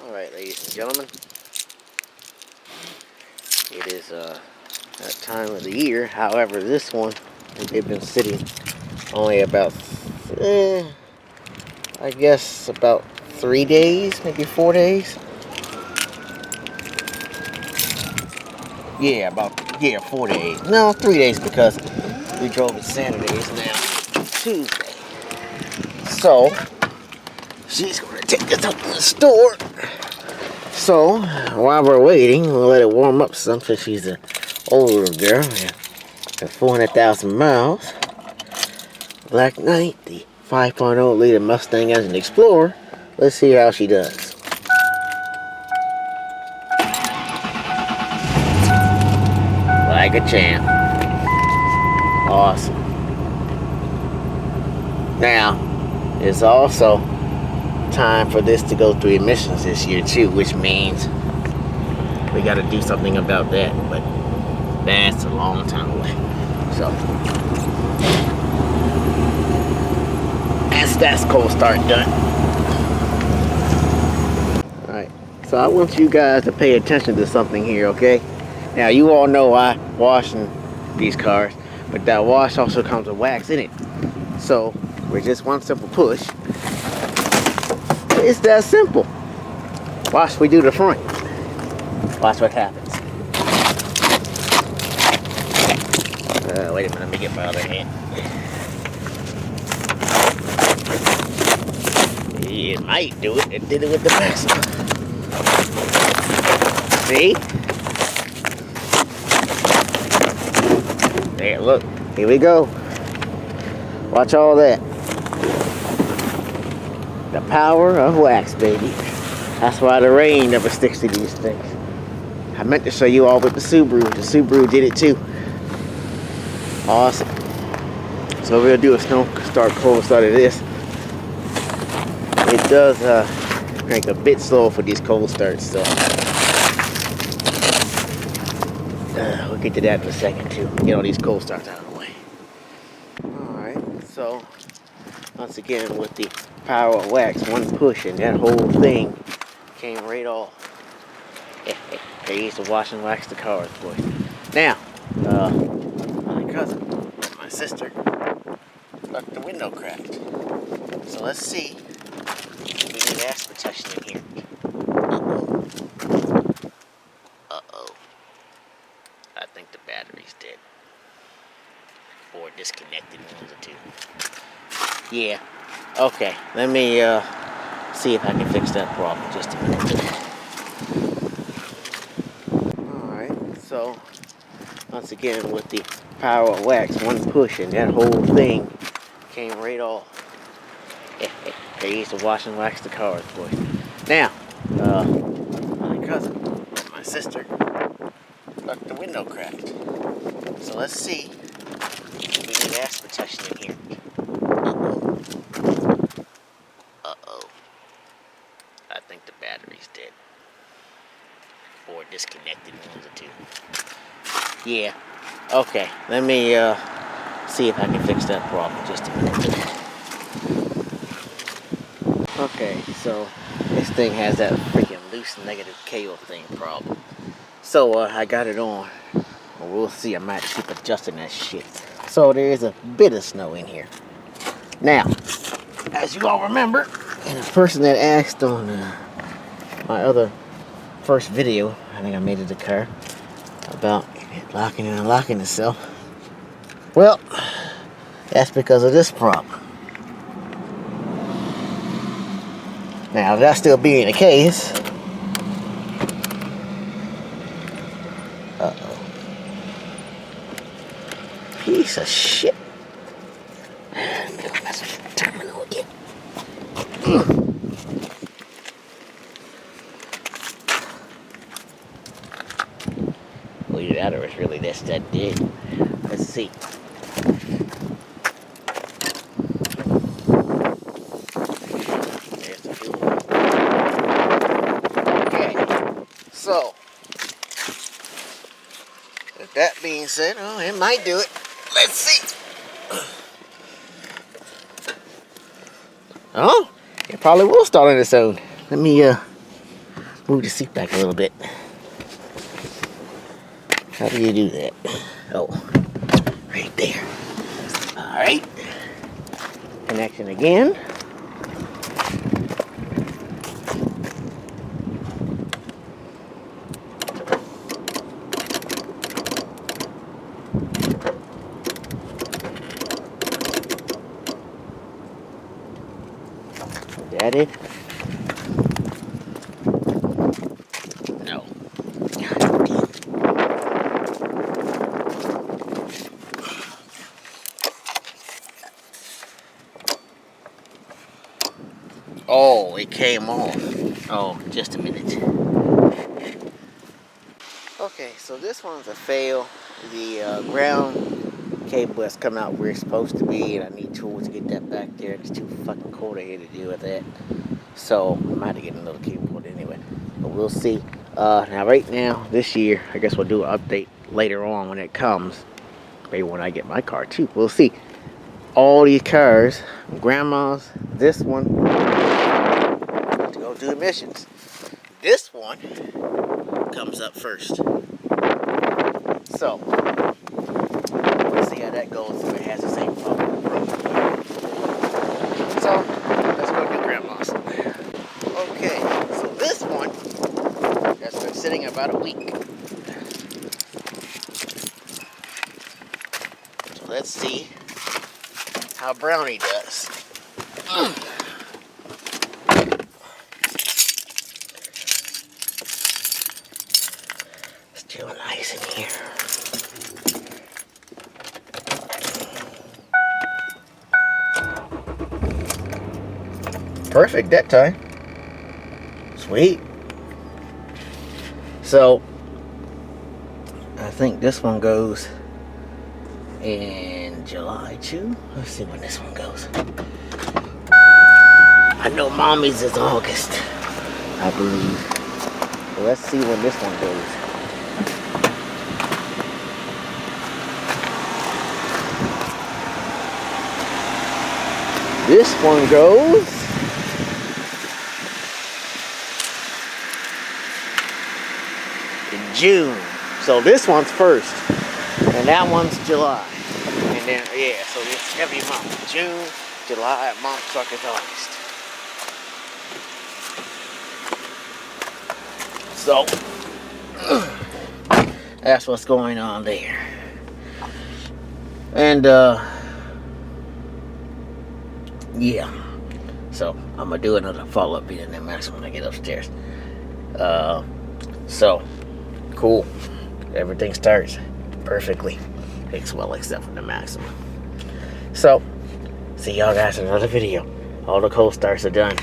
Alright, ladies and gentlemen, it is that time of the year. However, this one, they've been sitting only about, I guess about 3 days, maybe 4 days. Yeah, 4 days. No, 3 days because we drove it Saturday. It's now Tuesday. So, she's going to take this up to the store. So, while we're waiting, we'll let it warm up some since she's an older girl. Got 400,000 miles. Black Knight, the 5.0 liter Mustang as an Explorer. Let's see how she does. Like a champ. Awesome. Now, it's also time for this to go through emissions this year too, which means we got to do something about that, but that's a long time away. So that's cold start done. Alright, so I want you guys to pay attention to something here, okay? Now you all know I washing these cars, but that wash also comes with wax in it. So with just one simple push, it's that simple. Watch we do the front. Watch what happens. Wait a minute, let me get my other hand. It might do it. It did it with the best. See? There, look. Here we go. Watch all that. The power of wax, baby. That's why the rain never sticks to these things. I meant to show you all with the Subaru. The Subaru did it too. Awesome. So we'll do a cold start of this. It does crank a bit slow for these cold starts, so we'll get to that in a second too. Get all these cold starts out of the way. Alright, so once again with the power of wax, one push and that whole thing came right off. They used to wash and wax the cars, boy. Now, my cousin, my sister, left the window cracked. So let's see if we need ass protection in here. Uh-oh. I think the battery's dead. Or disconnected, one of the two. Yeah. Okay, let me see if I can fix that problem just a minute. Alright, so once again with the power of wax, one push and that whole thing came right off. They used to wash and wax the cars, boy. Now, my cousin, my sister, left the window cracked. So let's see if we need ass protection in here. Uh-oh. I think the battery's dead. Or disconnected, one of the two. Yeah. Okay, let me see if I can fix that problem just a minute. Okay, so this thing has that freaking loose negative KO thing problem. So I got it on. Well, we'll see. I might keep adjusting that shit. So there is a bit of snow in here. Now, as you all remember, and the person that asked on my other first video, I think I made it the car, about it locking and unlocking itself. Well, that's because of this problem. Now, that still being the case, uh-oh. Piece of shit. That's a terminal again. Well, either that or it's really that dead. Let's see. There's the fuel. Okay. So, with that being said, oh, it might do it. Let's see. Oh, it probably will start on its own. Let me move the seat back a little bit. How do you do that? Oh, right there. Alright. Connection again. Is that it? No. God damn. Oh, it came off. Oh, just a minute. Okay, so this one's a fail. The ground cable has come out where it's supposed to be, and I need tools to get that back there. It's too fucking cold here to deal with that. So I might have to get another cable put anyway. But we'll see. Now right now, this year, I guess we'll do an update later on when it comes. Maybe when I get my car too. We'll see. All these cars, grandma's, this one, to go do emissions. This one comes up first. So, let's see how that goes if it has the same problem. So, let's go do grandma's. Okay, so this one has been sitting about a week. So let's see how brownie does. Still nice in here. Perfect that time. Sweet. So I think this one goes in July too. Let's see when this one goes. I know mommy's is August, I believe. So let's see when this one goes. This one goes in June. So this one's first, and that one's July. And then, yeah, so it's every month. June, July, month truck is August. So, that's what's going on there. And, yeah. So, I'm going to do another follow-up video in the max when I get upstairs. So, cool. Everything starts perfectly. Well, except for the maximum. So, see y'all guys in another video. All the cold starts are done.